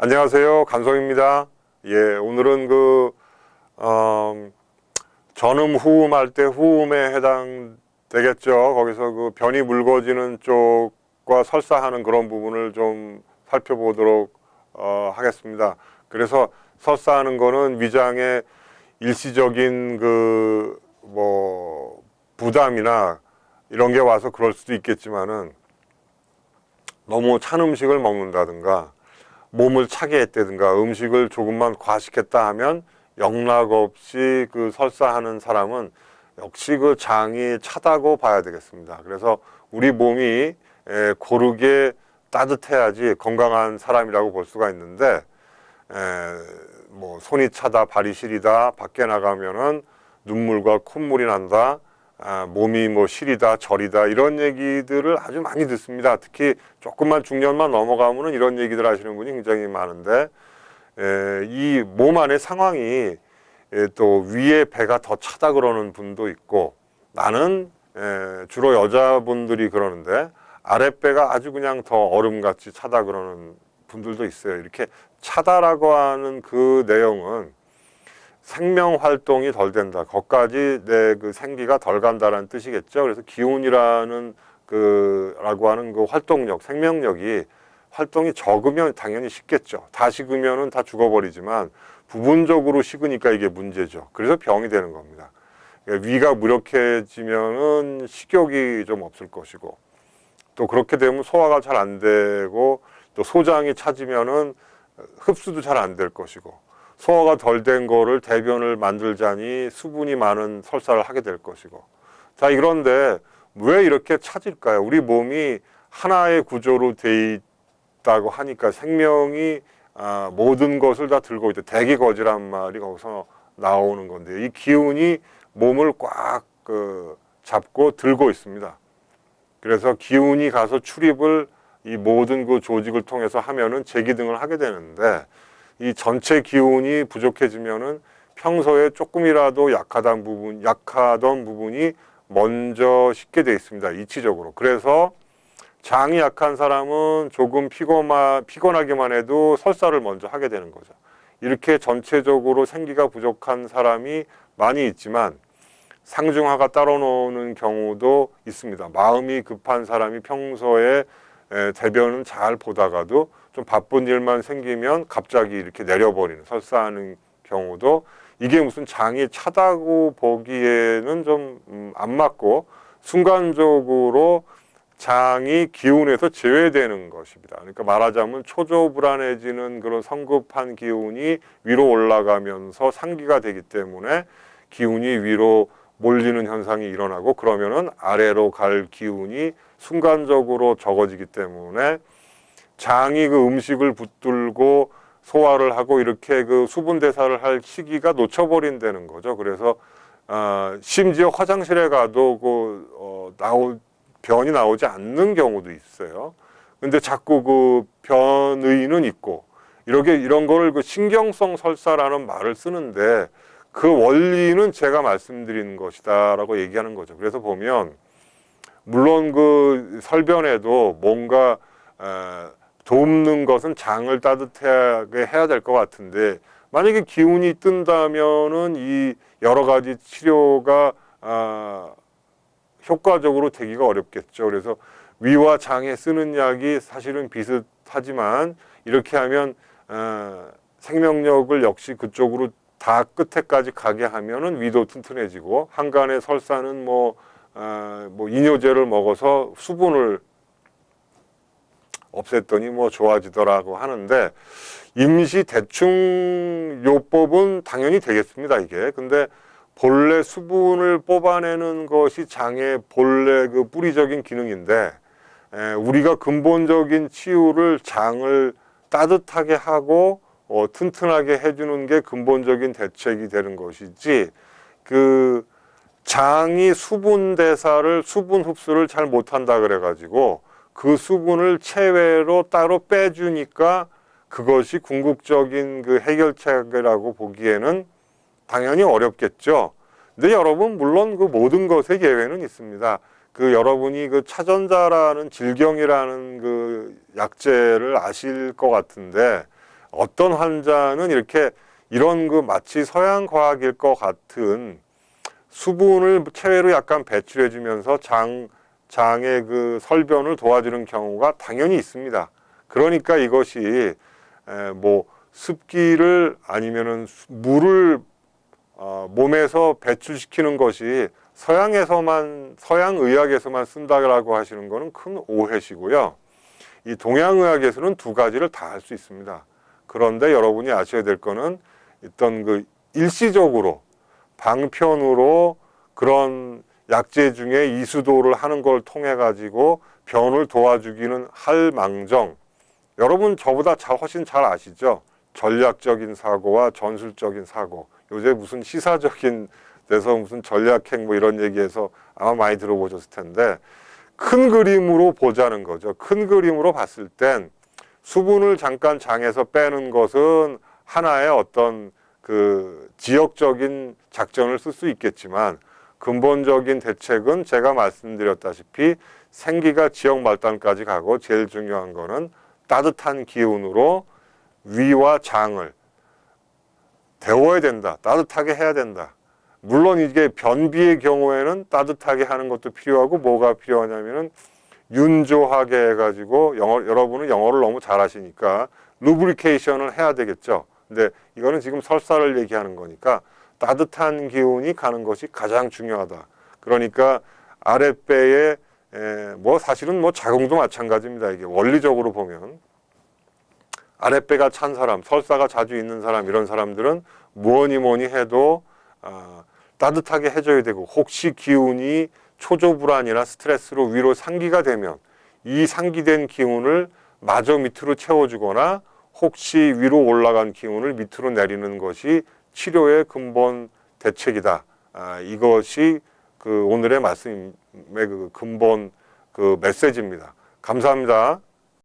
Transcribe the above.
안녕하세요. 간성입니다. 예, 오늘은 전음 후음할 때 후음에 해당되겠죠. 거기서 그 변이 묽어지는 쪽과 설사하는 그런 부분을 좀 살펴보도록 하겠습니다. 그래서 설사하는 거는 위장의 일시적인 부담이나 이런 게 와서 그럴 수도 있겠지만은 너무 찬 음식을 먹는다든가 몸을 차게 했다든가 음식을 조금만 과식했다 하면 영락없이 설사하는 사람은 역시 장이 차다고 봐야 되겠습니다. 그래서 우리 몸이 고르게 따뜻해야지 건강한 사람이라고 볼 수가 있는데, 손이 차다, 발이 시리다, 밖에 나가면은 눈물과 콧물이 난다, 몸이 시리다, 저리다, 이런 얘기들을 아주 많이 듣습니다. 특히 조금만 중년만 넘어가면은 이런 얘기들 하시는 분이 굉장히 많은데, 이 몸 안의 상황이 또 위에 배가 더 차다 그러는 분도 있고, 나는 주로 여자분들이 그러는데 아랫배가 아주 그냥 더 얼음같이 차다 그러는 분들도 있어요. 이렇게 차다라고 하는 그 내용은 생명 활동이 덜 된다. 거기까지 내 생기가 덜 간다라는 뜻이겠죠. 그래서 기운이라는 라고 하는 활동력, 생명력이 활동이 적으면 당연히 식겠죠. 다 식으면은 다 죽어버리지만 부분적으로 식으니까 이게 문제죠. 그래서 병이 되는 겁니다. 위가 무력해지면은 식욕이 좀 없을 것이고, 또 그렇게 되면 소화가 잘 안 되고, 또 소장이 차지면은 흡수도 잘 안 될 것이고, 소화가 덜 된 거를 대변을 만들자니 수분이 많은 설사를 하게 될 것이고. 자, 그런데 왜 이렇게 차질까요? 우리 몸이 하나의 구조로 돼 있다고 하니까 생명이 모든 것을 다 들고 있다. 대기거지란 말이 거기서 나오는 건데, 이 기운이 몸을 꽉 잡고 들고 있습니다. 그래서 기운이 가서 출입을 이 모든 조직을 통해서 하면은 제기등을 하게 되는데, 이 전체 기운이 부족해지면은 평소에 조금이라도 약하던 부분이 먼저 식게 돼 있습니다. 이치적으로. 그래서 장이 약한 사람은 조금 피곤하기만 해도 설사를 먼저 하게 되는 거죠. 이렇게 전체적으로 생기가 부족한 사람이 많이 있지만 상중하가 따로 노는 경우도 있습니다. 마음이 급한 사람이 평소에 대변은 잘 보다가도 좀 바쁜 일만 생기면 갑자기 이렇게 내려버리는, 설사하는 경우도, 이게 무슨 장이 차다고 보기에는 좀 안 맞고 순간적으로 장이 기운에서 제외되는 것입니다. 그러니까 말하자면 초조불안해지는 그런 성급한 기운이 위로 올라가면서 상기가 되기 때문에 기운이 위로 몰리는 현상이 일어나고, 그러면은 아래로 갈 기운이 순간적으로 적어지기 때문에 장이 음식을 붙들고 소화를 하고 이렇게 수분 대사를 할 시기가 놓쳐버린다는 거죠. 그래서 심지어 화장실에 가도 변이 나오지 않는 경우도 있어요. 근데 자꾸 변의는 있고, 이런 거를 신경성 설사라는 말을 쓰는데, 그 원리는 제가 말씀드리는 것이다라고 얘기하는 거죠. 그래서 보면 물론 설변에도 뭔가 돕는 것은 장을 따뜻하게 해야 될 것 같은데, 만약에 기운이 뜬다면은 이 여러 가지 치료가 효과적으로 되기가 어렵겠죠. 그래서 위와 장에 쓰는 약이 사실은 비슷하지만, 이렇게 하면 생명력을 역시 그쪽으로 다 끝에까지 가게 하면은 위도 튼튼해지고, 한간의 설사는 이뇨제를 먹어서 수분을 없앴더니 좋아지더라고 하는데, 임시 대충 요법은 당연히 되겠습니다, 이게. 근데 본래 수분을 뽑아내는 것이 장의 본래 뿌리적인 기능인데, 우리가 근본적인 치유를 장을 따뜻하게 하고 튼튼하게 해주는 게 근본적인 대책이 되는 것이지, 장이 수분 흡수를 잘 못한다 그래가지고 그 수분을 체외로 따로 빼주니까 그것이 궁극적인 해결책이라고 보기에는 당연히 어렵겠죠. 근데 여러분, 물론 모든 것에 예외는 있습니다. 여러분이 차전자라는 질경이라는 약재를 아실 것 같은데, 어떤 환자는 이렇게 이런 그 마치 서양 과학일 것 같은 수분을 체외로 약간 배출해 주면서 장의 그 설변을 도와주는 경우가 당연히 있습니다. 그러니까 이것이 뭐 습기를 아니면은 물을 몸에서 배출시키는 것이 서양 의학에서만 쓴다라고 하시는 것은 큰 오해시고요. 이 동양의학에서는 두 가지를 다 할 수 있습니다. 그런데 여러분이 아셔야 될 거는 어떤 그 일시적으로 방편으로 그런 약재 중에 이수도를 하는 걸 통해 가지고 변을 도와주기는 할 망정, 여러분 저보다 훨씬 잘 아시죠? 전략적인 사고와 전술적인 사고. 요새 무슨 시사적인 데서 무슨 전략핵 뭐 이런 얘기해서 아마 많이 들어보셨을 텐데, 큰 그림으로 보자는 거죠. 큰 그림으로 봤을 땐 수분을 잠깐 장에서 빼는 것은 하나의 어떤 그 지역적인 작전을 쓸 수 있겠지만, 근본적인 대책은 제가 말씀드렸다시피 생기가 지역 말단까지 가고, 제일 중요한 거는 따뜻한 기운으로 위와 장을 데워야 된다. 따뜻하게 해야 된다. 물론 이게 변비의 경우에는 따뜻하게 하는 것도 필요하고, 뭐가 필요하냐면은 윤조하게 해가지고, 여러분은 영어를 너무 잘하시니까 루브리케이션을 해야 되겠죠. 근데 이거는 지금 설사를 얘기하는 거니까 따뜻한 기운이 가는 것이 가장 중요하다. 그러니까 아랫배에 뭐 사실은 뭐 자궁도 마찬가지입니다. 이게 원리적으로 보면 아랫배가 찬 사람, 설사가 자주 있는 사람, 이런 사람들은 뭐니 해도 따뜻하게 해줘야 되고, 혹시 기운이 초조불안이나 스트레스로 위로 상기가 되면 이 상기된 기운을 마저 밑으로 채워주거나, 혹시 위로 올라간 기운을 밑으로 내리는 것이 치료의 근본 대책이다. 이것이 그 오늘의 말씀의 그 근본 그 메시지입니다. 감사합니다.